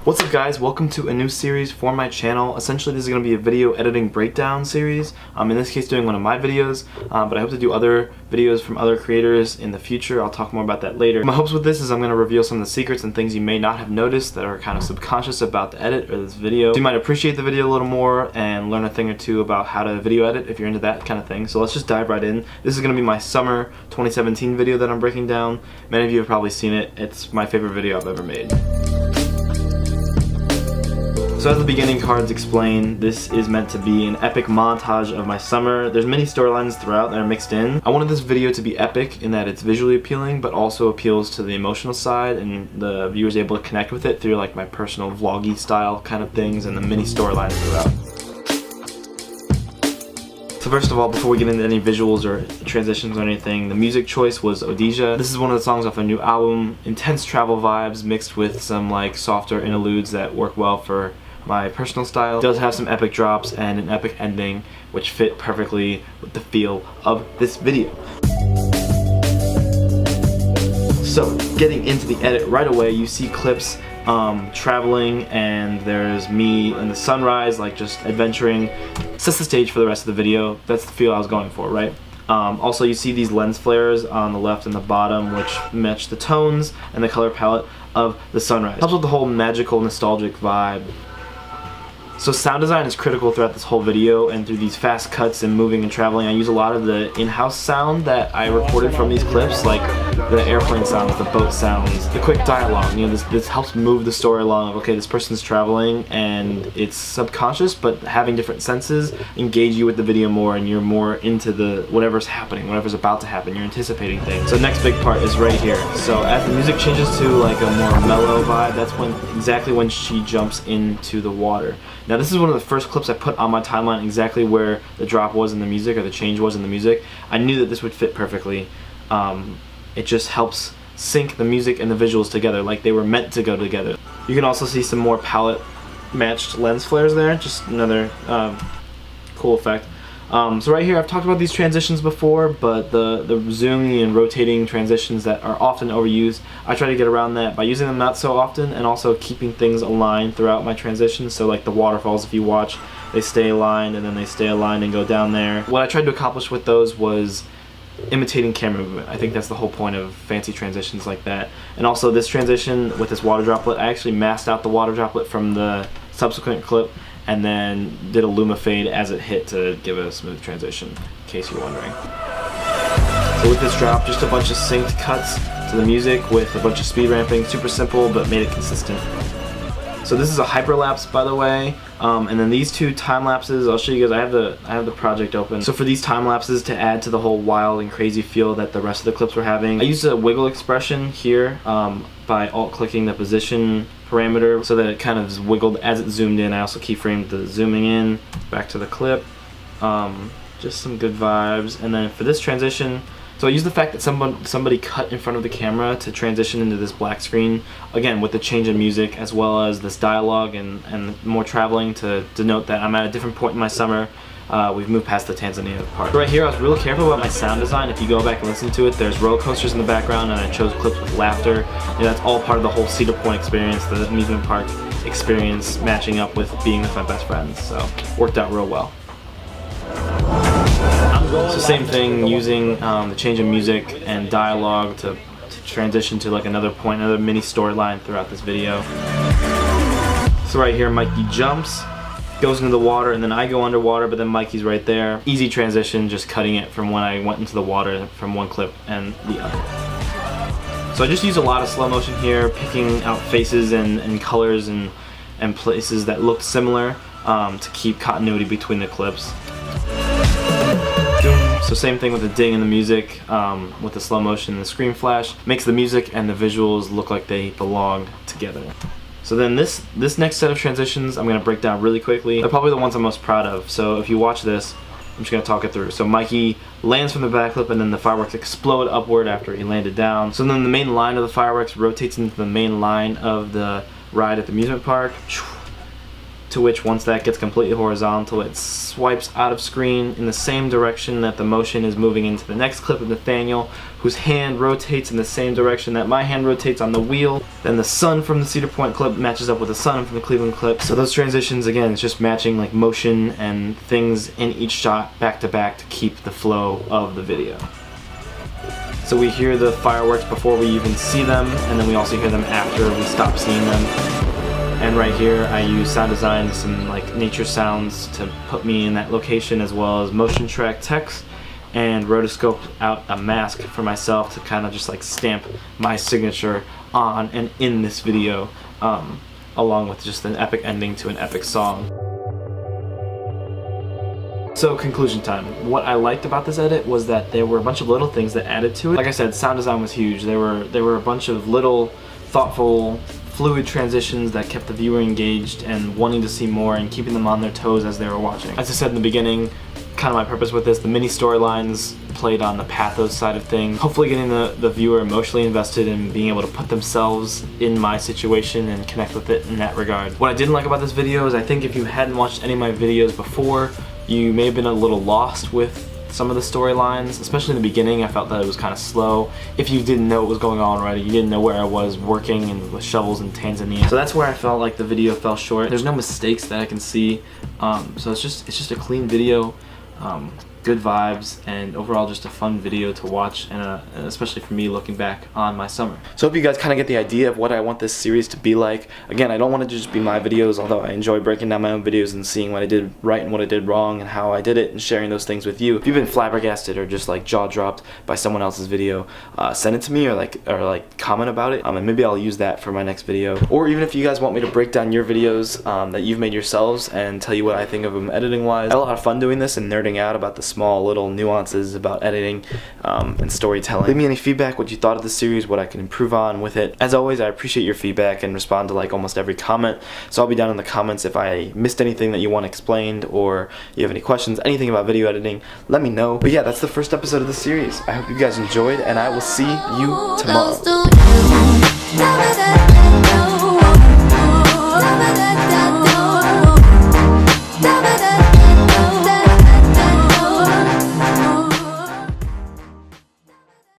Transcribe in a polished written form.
What's up guys, welcome to a new series for my channel. Essentially this is going to be a video editing breakdown series. In this case doing one of my videos, but I hope to do other videos from other creators in the future. I'll talk more about that later. My hopes with this is I'm going to reveal some of the secrets and things you may not have noticed that are kind of subconscious about the edit or this video. So you might appreciate the video a little more and learn a thing or two about how to video edit if you're into that kind of thing. So let's just dive right in. This is going to be my summer 2017 video that I'm breaking down. Many of you have probably seen it. It's my favorite video I've ever made. So as the beginning cards explain, this is meant to be an epic montage of my summer. There's many storylines throughout that are mixed in. I wanted this video to be epic in that it's visually appealing, but also appeals to the emotional side, and the viewer's able to connect with it through like my personal vloggy style kind of things and the mini storylines throughout. So first of all, before we get into any visuals or transitions or anything, the music choice was Odisha. This is one of the songs off a new album. Intense travel vibes mixed with some like softer interludes that work well for my personal style. It does have some epic drops and an epic ending which fit perfectly with the feel of this video. So getting into the edit right away, you see clips traveling, and there's me in the sunrise, like just adventuring. Sets the stage for the rest of the video. That's the feel I was going for, right? Also you see these lens flares on the left and the bottom which match the tones and the color palette of the sunrise. Helps with the whole magical nostalgic vibe. So sound design is critical throughout this whole video, and through these fast cuts and moving and traveling I use a lot of the in-house sound that I recorded from these clips, like the airplane sounds, the boat sounds, the quick dialogue. You know, this helps move the story along of, okay, this person's traveling and it's subconscious, but having different senses engage you with the video more, and you're more into the whatever's happening, whatever's about to happen. You're anticipating things. So next big part is right here. So as the music changes to like a more mellow vibe, that's exactly when she jumps into the water. Now this is one of the first clips I put on my timeline, exactly where the drop was in the music, or the change was in the music. I knew that this would fit perfectly. It just helps sync the music and the visuals together like they were meant to go together. You can also see some more palette matched lens flares there, just another cool effect. So right here, I've talked about these transitions before, but the zooming and rotating transitions that are often overused, I try to get around that by using them not so often, and also keeping things aligned throughout my transitions. So like the waterfalls, if you watch, they stay aligned and then they stay aligned and go down there. What I tried to accomplish with those was imitating camera movement. I think that's the whole point of fancy transitions like that. And also this transition with this water droplet, I actually masked out the water droplet from the subsequent clip and then did a luma fade as it hit to give it a smooth transition, in case you're wondering. So with this drop, just a bunch of synced cuts to the music with a bunch of speed ramping, super simple but made it consistent. So this is a hyperlapse, by the way, and then these two time lapses, I'll show you guys. I have the project open. So for these time lapses, to add to the whole wild and crazy feel that the rest of the clips were having, I used a wiggle expression here by alt-clicking the position parameter so that it kind of wiggled as it zoomed in. I also keyframed the zooming in back to the clip. Just some good vibes. And then for this transition, so I used the fact that somebody cut in front of the camera to transition into this black screen, again with the change in music as well as this dialogue and more traveling to denote that I'm at a different point in my summer. We've moved past the Tanzania part. Right here I was real careful about my sound design. If you go back and listen to it, there's roller coasters in the background, and I chose clips with laughter. And that's all part of the whole Cedar Point experience, the amusement park experience, matching up with being with my best friends. So worked out real well. So same thing, using the change in music and dialogue to transition to like another point, another mini storyline throughout this video. So right here, Mikey jumps, goes into the water, and then I go underwater, but then Mikey's right there. Easy transition, just cutting it from when I went into the water from one clip and the other. So I just use a lot of slow motion here, picking out faces and colors and places that looked similar to keep continuity between the clips. So same thing with the ding in the music, with the slow motion and the screen flash, makes the music and the visuals look like they belong together. So then this next set of transitions I'm going to break down really quickly. They're probably the ones I'm most proud of. So if you watch this, I'm just going to talk it through. So Mikey lands from the backflip, and then the fireworks explode upward after he landed down. So then the main line of the fireworks rotates into the main line of the ride at the amusement park. to which once that gets completely horizontal, it swipes out of screen in the same direction that the motion is moving into the next clip of Nathaniel, whose hand rotates in the same direction that my hand rotates on the wheel. Then the sun from the Cedar Point clip matches up with the sun from the Cleveland clip. So those transitions, again, it's just matching like motion and things in each shot back to back to keep the flow of the video. So we hear the fireworks before we even see them, and then we also hear them after we stop seeing them. And right here I use sound design, some like nature sounds to put me in that location, as well as motion track text, and rotoscope out a mask for myself to kind of just like stamp my signature on and in this video, along with just an epic ending to an epic song. So conclusion time. What I liked about this edit was that there were a bunch of little things that added to it. Like I said, sound design was huge. There were a bunch of little thoughtful, fluid transitions that kept the viewer engaged and wanting to see more and keeping them on their toes as they were watching. As I said in the beginning, kind of my purpose with this, the mini storylines played on the pathos side of things, hopefully getting the viewer emotionally invested in being able to put themselves in my situation and connect with it in that regard. What I didn't like about this video is I think if you hadn't watched any of my videos before, you may have been a little lost with some of the storylines, especially in the beginning. I felt that it was kind of slow. If you didn't know what was going on already, you didn't know where I was working and with shovels in Tanzania. So that's where I felt like the video fell short. There's no mistakes that I can see, so it's just a clean video, good vibes, and overall just a fun video to watch, and especially for me looking back on my summer. So I hope you guys kind of get the idea of what I want this series to be like. Again, I don't want it to just be my videos, although I enjoy breaking down my own videos and seeing what I did right and what I did wrong and how I did it and sharing those things with you. If you've been flabbergasted or just like jaw dropped by someone else's video, send it to me or like comment about it, and maybe I'll use that for my next video. Or even if you guys want me to break down your videos that you've made yourselves and tell you what I think of them editing wise. I had a lot of fun doing this and nerding out about the small little nuances about editing and storytelling. Leave me any feedback, what you thought of the series, what I can improve on with it. As always, I appreciate your feedback and respond to like almost every comment, so I'll be down in the comments if I missed anything that you want explained, or you have any questions, anything about video editing, let me know. But yeah, that's the first episode of the series. I hope you guys enjoyed, and I will see you tomorrow.